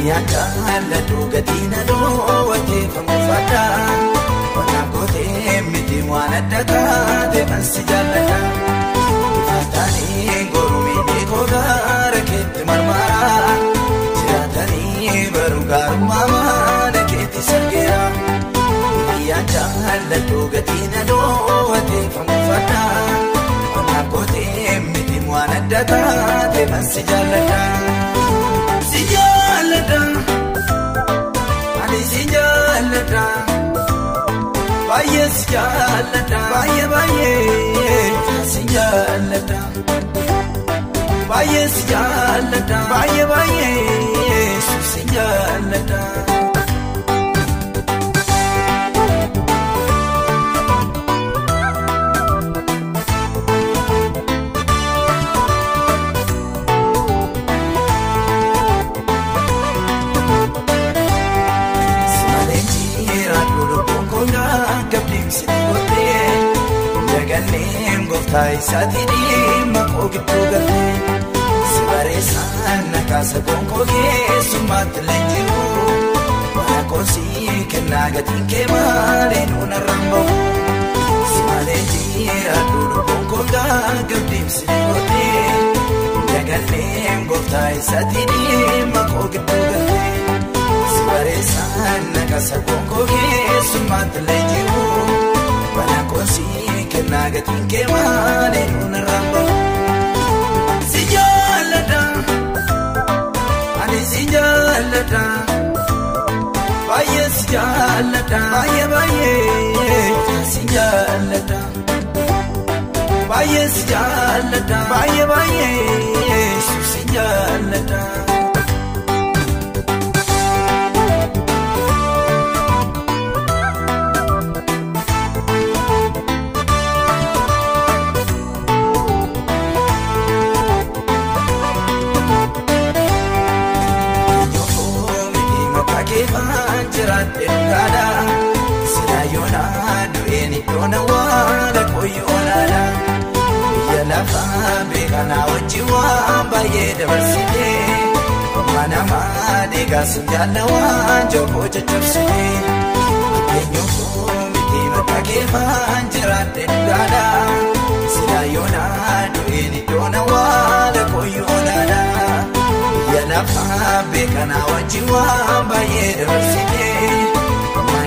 Yaadala dhugatina dhoowwatee famufadha. Wanta gootee miti waan adda taate ansi jaalladha. Ifaatanii goromii beekoo gaara keetti marmara. Jiraatanii baruu gaarummaa maana keetti sargeera. Yaadala dhugatina dhoowwatee famufadha. Wanta gootee miti waan adda taate ansi jaalladha. Baay'ee si jaalladha, baay'ee si jaalladha. Baay'ee si jaalladha, baay'ee si jaalladha. Taayisaatii makoo gidduu galee si bareessaan nakaasa gonkoo keessummaatti leenjiru mana koosii kennaa gatiin kee maalee nuuna ramboo si malee jiraa duudhu gonkoo gaagabdiimsi gootee jagaleen gootaayisaatii makoo gidduu galee si bareessaan nakaasa gonkoo keessummaatti leenjiru mana koosii. Nagatiin kee maalee nuuna ramboo si jaalladha ani si jaalladha baay'ee si jaalladha baay'ee si jaalladha baay'ee si jaalladha baay'ee si jaalladha. Yona wada koyolala yala fa be kana wajiwa baye da barsite mana ma de gasinjala wa joko chachapsite enyo ko miti matake fanjira de gada sila yona dueni yona wada koyolala yala fa be kana wajiwa baye da barsite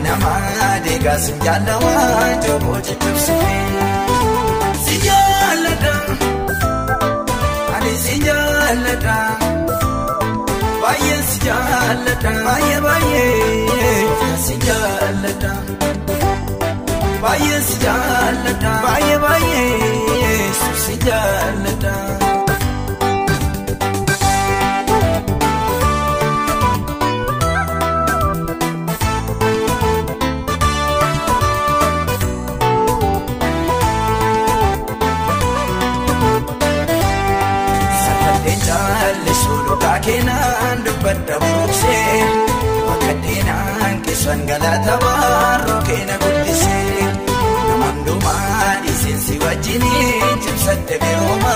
Namade gasinjala wa joko chachapsite si jaalladha ani si jaalladha baay'ee si jaalladha baay'ee si jaalladha baay'ee si jaalladha baay'ee si jaalladha. Keenan dubbadda buruksee wakkaddeenaan keessan galata warro keena guddisee namandumaa dhiisinsi wajjinii cimsadde birooma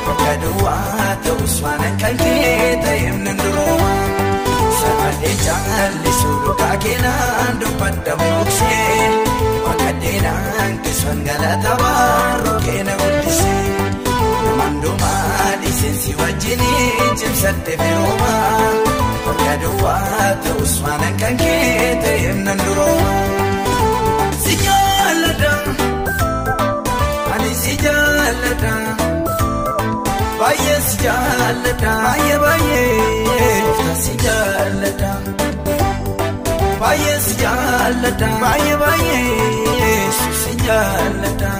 bakka duwwaa ta'us waan akkan kee ta'eef nan durooma samadhee jaallisuu dhugaa keenan dubbadda buruksee wakkaddeenaan keessan galata warro keena guddisee namandumaa dhiisinsi wajjinii cimsadde birooma bakka duwwaa ta'us waan akkan kee ta'eef nan durooma si jaalladha ani si jaalladha baay'ee si jaalladha baay'ee si jaalladha baay'ee si jaalladha baay'ee si jaalladha.